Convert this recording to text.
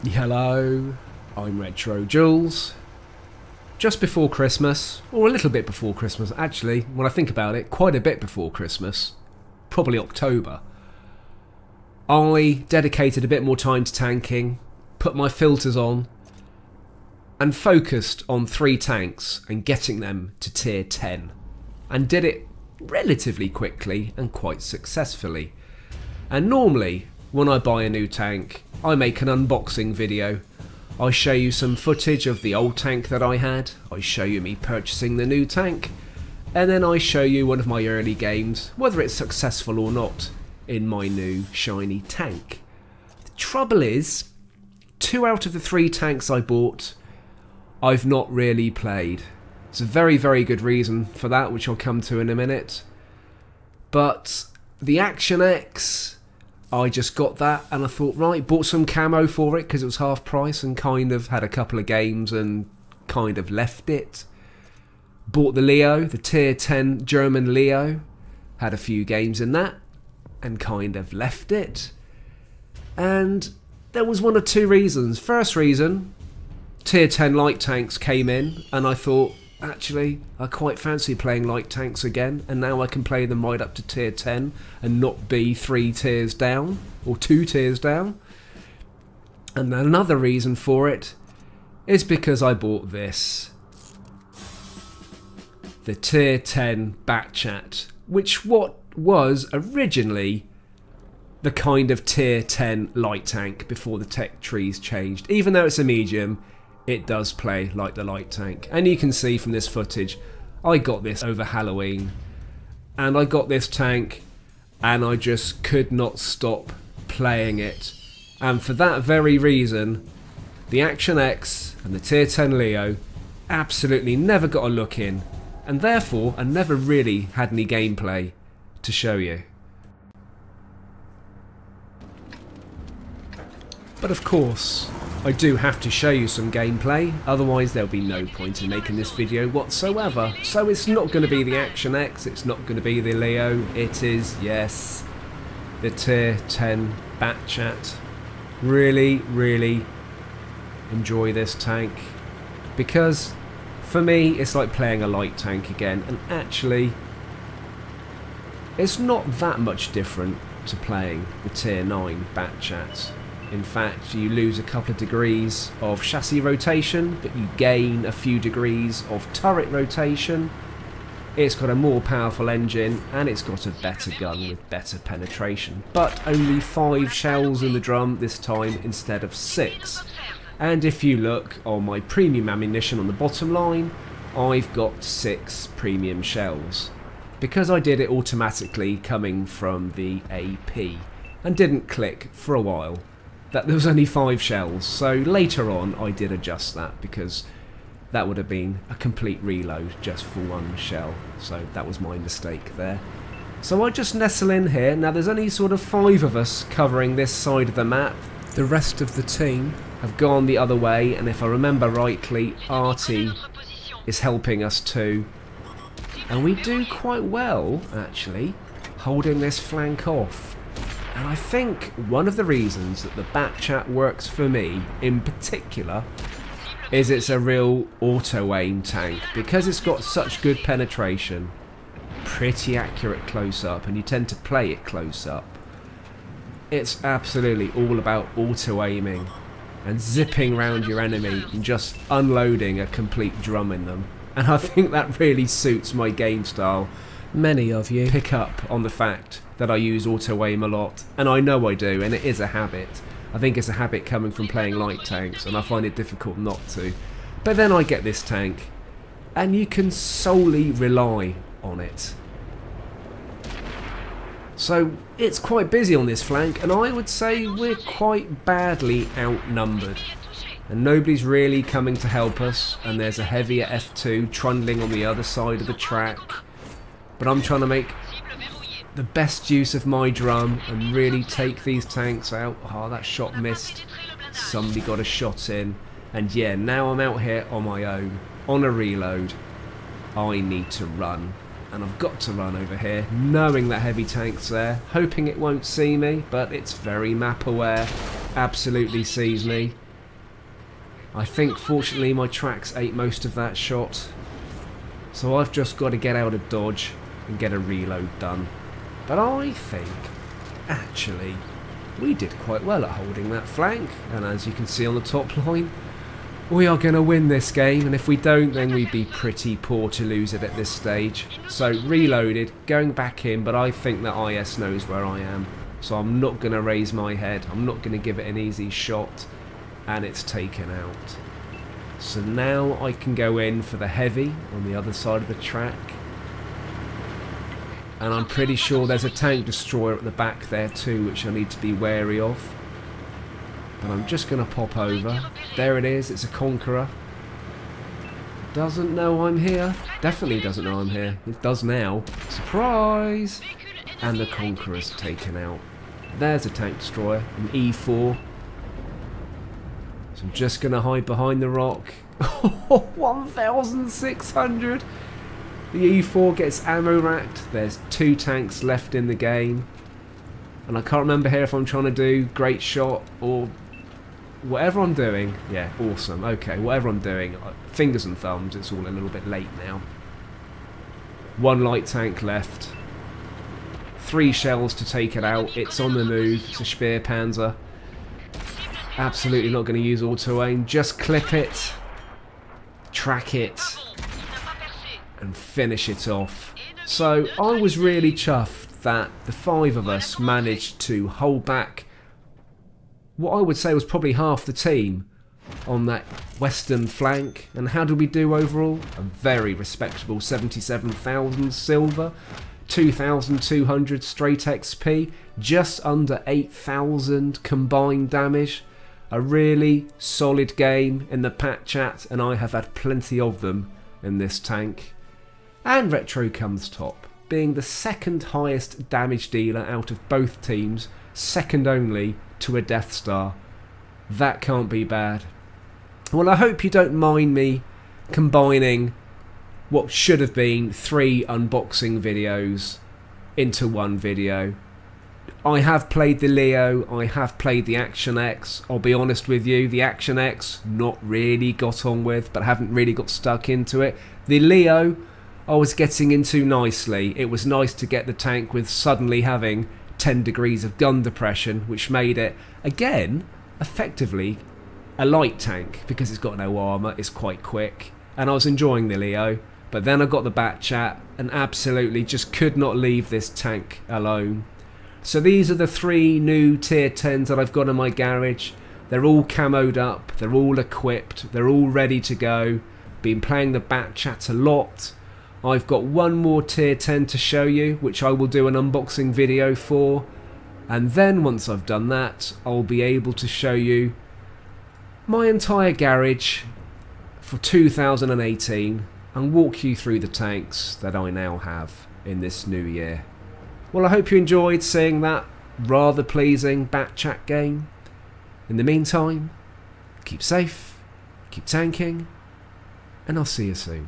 Hello, I'm RetroJules. Just before Christmas, or a little bit before Christmas actually, when I think about it, quite a bit before Christmas, probably October, I dedicated a bit more time to tanking, put my filters on, and focused on 3 tanks and getting them to tier 10, and did it relatively quickly and quite successfully. And normally, when I buy a new tank, I make an unboxing video. I show you some footage of the old tank that I had, I show you me purchasing the new tank, and then I show you one of my early games, whether it's successful or not, in my new shiny tank. The trouble is, 2 out of the 3 tanks I bought, I've not really played. It's a very, very good reason for that, which I'll come to in a minute. But the Action X, I just got that and I thought, right, bought some camo for it because it was half price and kind of had a couple of games and kind of left it. Bought the Leo, the tier 10 German Leo, had a few games in that and kind of left it. And there was 1 or 2 reasons. First reason, tier 10 light tanks came in and I thought, actually, I quite fancy playing light tanks again, and now I can play them right up to tier 10 and not be 3 tiers down, or 2 tiers down. And another reason for it is because I bought this. The tier 10 Batchat, which was originally the kind of tier 10 light tank before the tech trees changed. Even though it's a medium, it does play like the light tank, and you can see from this footage I got this over Halloween, and I got this tank and I just could not stop playing it. And for that very reason, the Action X and the tier 10 Leo absolutely never got a look in, and therefore I never really had any gameplay to show you. But of course, I do have to show you some gameplay, otherwise there'll be no point in making this video whatsoever. So it's not going to be the Action X, it's not going to be the Leo, it is, yes, the tier 10 Batchat. Really, really enjoy this tank, because for me it's like playing a light tank again, and actually it's not that much different to playing the tier 9 Batchat. In fact, you lose a couple of degrees of chassis rotation, but you gain a few degrees of turret rotation. It's got a more powerful engine, and it's got a better gun with better penetration. But only 5 shells in the drum this time instead of 6. And if you look on my premium ammunition on the bottom line, I've got 6 premium shells, because I did it automatically coming from the AP, and didn't click for a while that there was only 5 shells. So later on I did adjust that, because that would have been a complete reload just for 1 shell. So that was my mistake there. So I just nestle in here. Now there's only sort of 5 of us covering this side of the map. The rest of the team have gone the other way, and if I remember rightly, Artie is helping us too. And we do quite well actually holding this flank off. And I think one of the reasons that the Batchat works for me in particular is it's a real auto-aim tank, because it's got such good penetration, pretty accurate close-up, and you tend to play it close-up. It's absolutely all about auto-aiming and zipping around your enemy and just unloading a complete drum in them. And I think that really suits my game style. Many of you pick up on the fact that I use auto-aim a lot, and I know I do, and it is a habit. I think it's a habit coming from playing light tanks, and I find it difficult not to. But then I get this tank, and you can solely rely on it. So it's quite busy on this flank, and I would say we're quite badly outnumbered. And nobody's really coming to help us, and there's a heavier F2 trundling on the other side of the track. But I'm trying to make the best use of my drum and really take these tanks out. Oh, that shot missed. Somebody got a shot in. And yeah, now I'm out here on my own, on a reload. I need to run. And I've got to run over here, knowing that heavy tank's there, hoping it won't see me, but it's very map aware, absolutely sees me. I think fortunately my tracks ate most of that shot, so I've just got to get out of dodge and get a reload done. But I think actually we did quite well at holding that flank, and as you can see on the top line, we are going to win this game, and if we don't then we'd be pretty poor to lose it at this stage. So reloaded, going back in, but I think that IS knows where I am, so I'm not going to raise my head, I'm not going to give it an easy shot, and it's taken out. So now I can go in for the heavy on the other side of the track, and I'm pretty sure there's a tank destroyer at the back there too, which I need to be wary of. But I'm just going to pop over. There it is, it's a Conqueror. Doesn't know I'm here. Definitely doesn't know I'm here. It does now. Surprise! And the Conqueror's taken out. There's a tank destroyer, an E4. So I'm just going to hide behind the rock. 1,600! The E4 gets ammo racked. There's 2 tanks left in the game. And I can't remember here if I'm trying to do great shot or whatever I'm doing. Yeah, awesome. Okay, whatever I'm doing. Fingers and thumbs, it's all a little bit late now. 1 light tank left. 3 shells to take it out. It's on the move. It's a Speer Panzer. Absolutely not going to use auto aim. Just clip it. Track it. And finish it off. So I was really chuffed that the 5 of us managed to hold back what I would say was probably half the team on that western flank. And how did we do overall? A very respectable 77,000 silver, 2,200 straight XP, just under 8,000 combined damage. A really solid game in the Pat Chat, and I have had plenty of them in this tank. And Retro comes top, being the 2nd highest damage dealer out of both teams, second only to a Death Star. That can't be bad. Well, I hope you don't mind me combining what should have been 3 unboxing videos into one video. I have played the Leo, I have played the Action X. I'll be honest with you, the Action X not really got on with, but haven't really got stuck into it. The Leo I was getting into nicely. It was nice to get the tank with suddenly having 10 degrees of gun depression, which made it, again, effectively a light tank because it's got no armour, it's quite quick, and I was enjoying the Leo. But then I got the Bat Chat and absolutely just could not leave this tank alone. So these are the 3 new tier 10s that I've got in my garage. They're all camoed up, they're all equipped, they're all ready to go. Been playing the Bat Chat a lot. I've got 1 more tier 10 to show you, which I will do an unboxing video for. And then once I've done that, I'll be able to show you my entire garage for 2018 and walk you through the tanks that I now have in this new year. Well, I hope you enjoyed seeing that rather pleasing Bat Chat game. In the meantime, keep safe, keep tanking, and I'll see you soon.